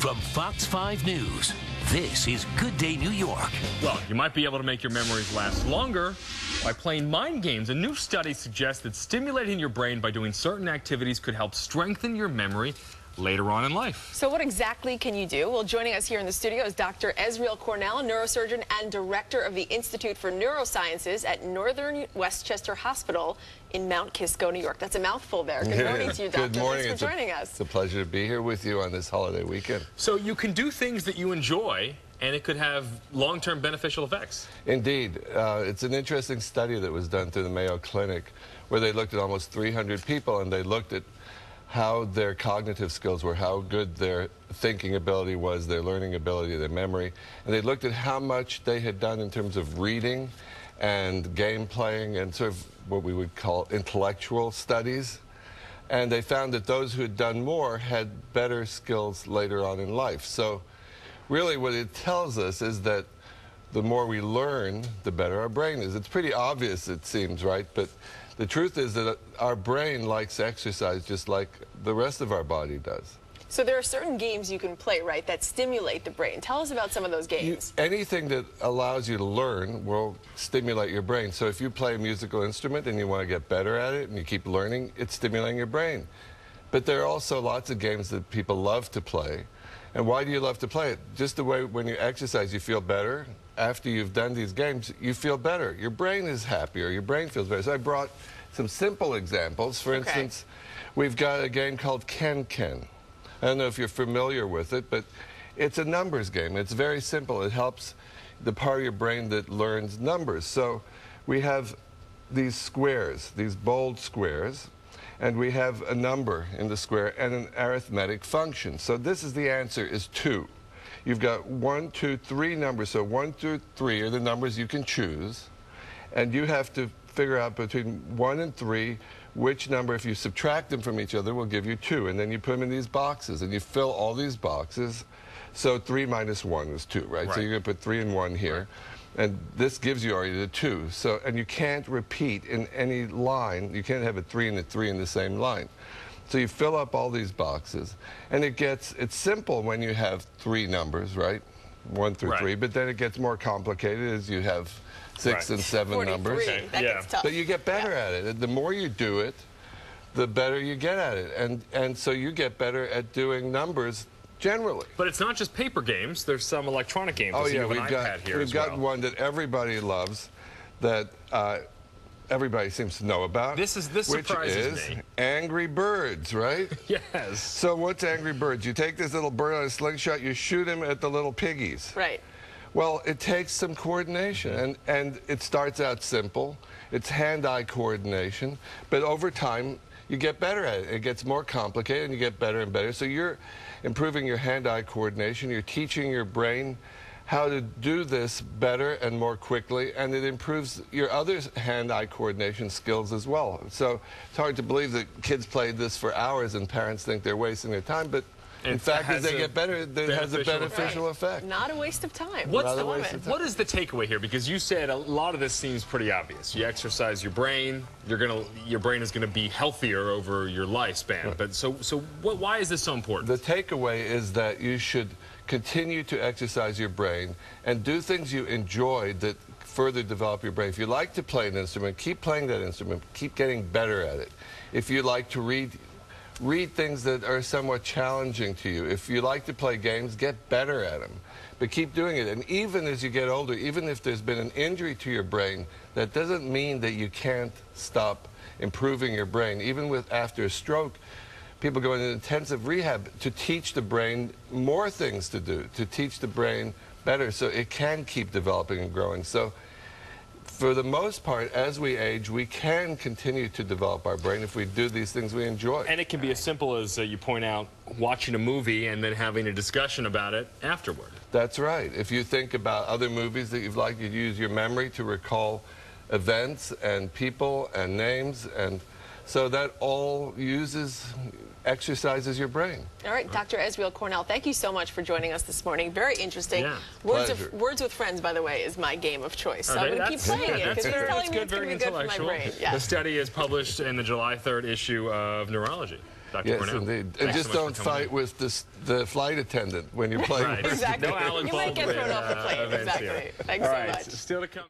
From Fox 5 News, this is Good Day New York. Well, you might be able to make your memories last longer by playing mind games. A new study suggests that stimulating your brain by doing certain activities could help strengthen your memory later on in life. So what exactly can you do? Well, joining us here in the studio is Dr. Ezriel Kornel, a neurosurgeon and director of the Institute for Neurosciences at Northern Westchester Hospital in Mount Kisco, New York. That's a mouthful there. Good morning to you, Doctor. Good morning. Thanks for joining us. It's a pleasure to be here with you on this holiday weekend. So you can do things that you enjoy, and it could have long-term beneficial effects. Indeed. It's an interesting study that was done through the Mayo Clinic where they looked at almost 300 people, and they looked at how their cognitive skills were, how good their thinking ability was, their learning ability, their memory. And they looked at how much they had done in terms of reading and game playing and sort of what we would call intellectual studies. And they found that those who had done more had better skills later on in life. So really what it tells us is that the more we learn, the better our brain is. It's pretty obvious, it seems, right? But the truth is that our brain likes exercise just like the rest of our body does. So there are certain games you can play, right, that stimulate the brain. Tell us about some of those games. Anything that allows you to learn will stimulate your brain. So if you play a musical instrument and you want to get better at it and you keep learning, it's stimulating your brain. But there are also lots of games that people love to play. And why do you love to play it? Just the way when you exercise, you feel better. After you've done these games, you feel better. Your brain is happier. Your brain feels better. So I brought some simple examples. For instance, we've got a game called Ken Ken. I don't know if you're familiar with it, but it's a numbers game. It's very simple. It helps the part of your brain that learns numbers. So we have these squares, these bold squares, and we have a number in the square and an arithmetic function. So this is the answer is 2. You've got 1, 2, 3 numbers. So 1 through 3 are the numbers you can choose. And you have to figure out between 1 and 3 which number, if you subtract them from each other, will give you 2. And then you put them in these boxes, and you fill all these boxes. So 3 minus 1 is 2, right? So you're going to put 3 and 1 here. Right. And this gives you already the 2. So, and you can't repeat in any line. You can't have a 3 and a 3 in the same line. So you fill up all these boxes. And it's simple when you have 3 numbers, right? 1 through 3. But then it gets more complicated as you have 6 and 7 43. numbers. That gets tough. But you get better at it. The more you do it, the better you get at it. And so you get better at doing numbers generally. But it's not just paper games. There's some electronic games. Oh, yeah, we've got one that everybody loves that everybody seems to know about. This surprises me. Angry Birds, right? Yes. So what's Angry Birds? You take this little bird on a slingshot, you shoot him at the little piggies. Right. Well, it takes some coordination, and it starts out simple. It's hand-eye coordination, but over time, you get better at it. It gets more complicated, and you get better and better. So you're improving your hand-eye coordination. You're teaching your brain how to do this better and more quickly, and it improves your other hand-eye coordination skills as well. So it's hard to believe that kids played this for hours and parents think they're wasting their time, but in fact, as they get better, it has a beneficial effect. Not a waste of time. What is the takeaway here? Because you said a lot of this seems pretty obvious. You exercise your brain, your brain is going to be healthier over your lifespan. Right. But why is this so important? The takeaway is that you should continue to exercise your brain and do things you enjoy that further develop your brain. If you like to play an instrument, keep playing that instrument. Keep getting better at it. If you like to read things that are somewhat challenging to you. If you like to play games, get better at them. But keep doing it. And even as you get older, even if there's been an injury to your brain, that doesn't mean that you can't stop improving your brain. Even after a stroke, people go into intensive rehab to teach the brain more things to do, to teach the brain better so it can keep developing and growing. So for the most part, as we age, we can continue to develop our brain if we do these things we enjoy. And it can be as simple as, you point out, watching a movie and then having a discussion about it afterward. That's right. If you think about other movies that you've liked, you use your memory to recall events and people and names, and so that all exercises your brain. All right, Dr. Ezriel Kornel, thank you so much for joining us this morning. Very interesting. Yeah. Words with Friends, by the way, is my game of choice. So I'm going to keep playing it because it's telling me it's going to be good for my brain. Yes. The study is published in the July 3rd issue of Neurology. Dr. Yes, Kornel. indeed. And Thanks just so don't much for coming fight with the flight attendant when you're playing. Right. Exactly. No Alec You might get Baldwin, thrown off the plane. events Exactly. here. Thanks All so right, much. still to come.